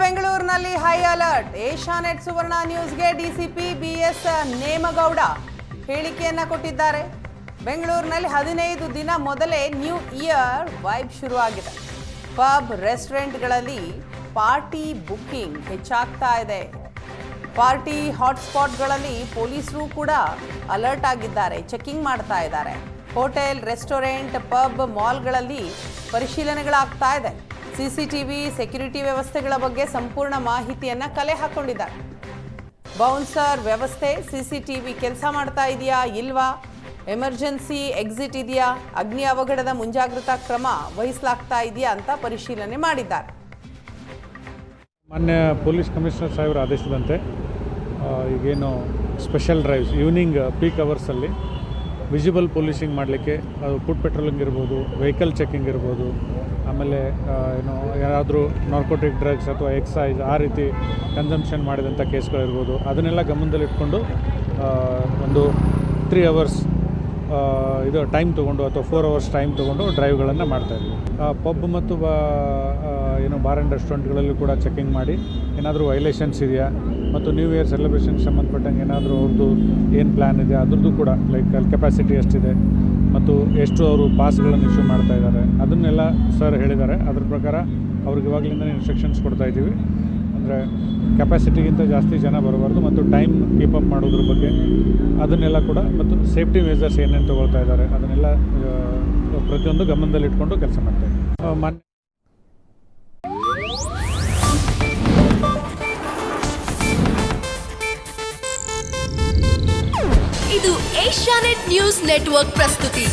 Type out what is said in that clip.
ಬೆಂಗಳೂರಿನಲ್ಲಿ high alert. Asianet ಸುವರ್ಣ ನ್ಯೂಸ್ಗೆ DCP BS Nemagouda ಹೇಳಿಕೆಯನ್ನ ಕೊಟ್ಟಿದ್ದಾರೆ. ಬೆಂಗಳೂರಿನಲ್ಲಿ 15 ದಿನ ಮೊದಲೇ ನ್ಯೂ ಇಯರ್ ವೈಬ್ ಶುರುವಾಗಿದೆ. ಪಬ್ ರೆಸ್ಟೋರೆಂಟ್ಗಳಲ್ಲಿ ಪಾರ್ಟಿ ಬುಕ್ಕಿಂಗ್ ಹೆಚ್ಚಾಗ್ತಾ ಇದೆ. ಪಾರ್ಟಿ ಹಾಟ್ಸ್ಪಾಟ್ಗಳಲ್ಲಿ ಪೊಲೀಸರು ಕೂಡ ಅಲರ್ಟ್ ಆಗಿದ್ದಾರೆ, ಚೆಕಿಂಗ್ ಮಾಡ್ತಾ ಇದ್ದಾರೆ. ಹೋಟೆಲ್, ರೆಸ್ಟೋರೆಂಟ್, ಪಬ್, ಮಾಲ್ಗಳಲ್ಲಿ ಪರಿಶೀಲನೆಗಳಾಗ್ತಾ ಇದೆ. ಸಿಸಿಟಿವಿ, ಸೆಕ್ಯೂರಿಟಿ ವ್ಯವಸ್ಥೆಗಳ ಬಗ್ಗೆ ಸಂಪೂರ್ಣ ಮಾಹಿತಿಯನ್ನ ಕಲೆ ಹಾಕೊಂಡಿದ್ದಾರೆ. ಬೌನ್ಸರ್ ವ್ಯವಸ್ಥೆ, ಸಿಸಿಟಿವಿ ಕೆಲಸ ಮಾಡ್ತಾ ಇದೆಯಾ ಇಲ್ವಾ, ಎಮರ್ಜೆನ್ಸಿ ಎಕ್ಸಿಟ್ ಇದೆಯಾ, ಅಗ್ನಿ ಅವಘಡದ ಮುಂಜಾಗ್ರತಾ ಕ್ರಮ ವಹಿಸಲಾಗ್ತಾ ಇದೆಯಾ ಅಂತ ಪರಿಶೀಲನೆ ಮಾಡಿದ್ದಾರೆ. ಮಾನ್ಯ ಪೊಲೀಸ್ ಕಮಿಷನರ್ ಸಾಹೇಬರ ಆದೇಶದಂತೆ ಈಗೇನು ಸ್ಪೆಷಲ್ ಡ್ರೈವ್ಸ್ ಈವ್ನಿಂಗ್ ಪೀಕ್ ಅವರ್ಸಲ್ಲಿ ವಿಸಿಬಲ್ ಪೊಲೀಸಿಂಗ್ ಮಾಡಲಿಕ್ಕೆ, ಅದು ಫುಡ್ ಪೆಟ್ರೋಲಿಂಗ್ ಇರ್ಬೋದು, ವೆಹಿಕಲ್ ಚೆಕಿಂಗ್ ಇರ್ಬೋದು, ಆಮೇಲೆ ಯಾರಾದರೂ ನಾರ್ಕೋಟಿಕ್ ಡ್ರಗ್ಸ್ ಅಥವಾ ಎಕ್ಸೈಸ್ ಆ ರೀತಿ ಕನ್ಸಂಪ್ಷನ್ ಮಾಡಿದಂಥ ಕೇಸ್ಗಳಿರ್ಬೋದು, ಅದನ್ನೆಲ್ಲ ಗಮನದಲ್ಲಿಟ್ಕೊಂಡು ಒಂದು 3 ಅವರ್ಸ್ ಇದು ಟೈಮ್ ತೊಗೊಂಡು ಅಥವಾ 4 ಅವರ್ಸ್ ಟೈಮ್ ತೊಗೊಂಡು ಡ್ರೈವ್ಗಳನ್ನು ಮಾಡ್ತಾಯಿದ್ವಿ. ಪಬ್ ಮತ್ತು ಬಾರ್ ಆ್ಯಂಡ್ ರೆಸ್ಟೋರೆಂಟ್ಗಳಲ್ಲೂ ಕೂಡ ಚೆಕಿಂಗ್ ಮಾಡಿ ಏನಾದರೂ ವೈಲೇಷನ್ಸ್ ಇದೆಯಾ ಮತ್ತು ನ್ಯೂ ಇಯರ್ ಸೆಲೆಬ್ರೇಷನ್ಗೆ ಸಂಬಂಧಪಟ್ಟಂಗೆ ಏನಾದರೂ ಅವ್ರದ್ದು ಏನು ಪ್ಲ್ಯಾನ್ ಇದೆ ಅದ್ರದ್ದು ಕೂಡ, ಲೈಕ್ ಅಲ್ಲಿ ಕೆಪಾಸಿಟಿ ಎಷ್ಟಿದೆ ಮತ್ತು ಎಷ್ಟು ಅವರು ಪಾಸ್ಗಳನ್ನು ಇಶ್ಯೂ ಮಾಡ್ತಾ ಇದ್ದಾರೆ ಅದನ್ನೆಲ್ಲ ಸರ್ ಹೇಳಿದ್ದಾರೆ. ಅದ್ರ ಪ್ರಕಾರ ಅವ್ರಿಗೆ ಇವಾಗಲಿಂದ ಇನ್ಸ್ಟ್ರಕ್ಷನ್ಸ್ ಕೊಡ್ತಾಯಿದ್ದೀವಿ. ಅಂದರೆ ಕೆಪಾಸಿಟಿಗಿಂತ ಜಾಸ್ತಿ ಜನ ಬರಬಾರ್ದು ಮತ್ತು ಟೈಮ್ ಕೀಪಪ್ ಮಾಡೋದ್ರ ಬಗ್ಗೆ ಅದನ್ನೆಲ್ಲ ಕೂಡ, ಮತ್ತು ಸೇಫ್ಟಿ ಮೆಜರ್ಸ್ ಏನೇನು ತೊಗೊಳ್ತಾ ಇದ್ದಾರೆ ಅದನ್ನೆಲ್ಲ ಪ್ರತಿಯೊಂದು ಗಮನದಲ್ಲಿಟ್ಕೊಂಡು ಕೆಲಸ ಮಾಡ್ತಾಯಿದ್ದೀವಿ. ಇದು ಏಷ್ಯಾನೆಟ್ ನ್ಯೂಸ್ ನೆಟ್ವರ್ಕ್ ಪ್ರಸ್ತುತಿ.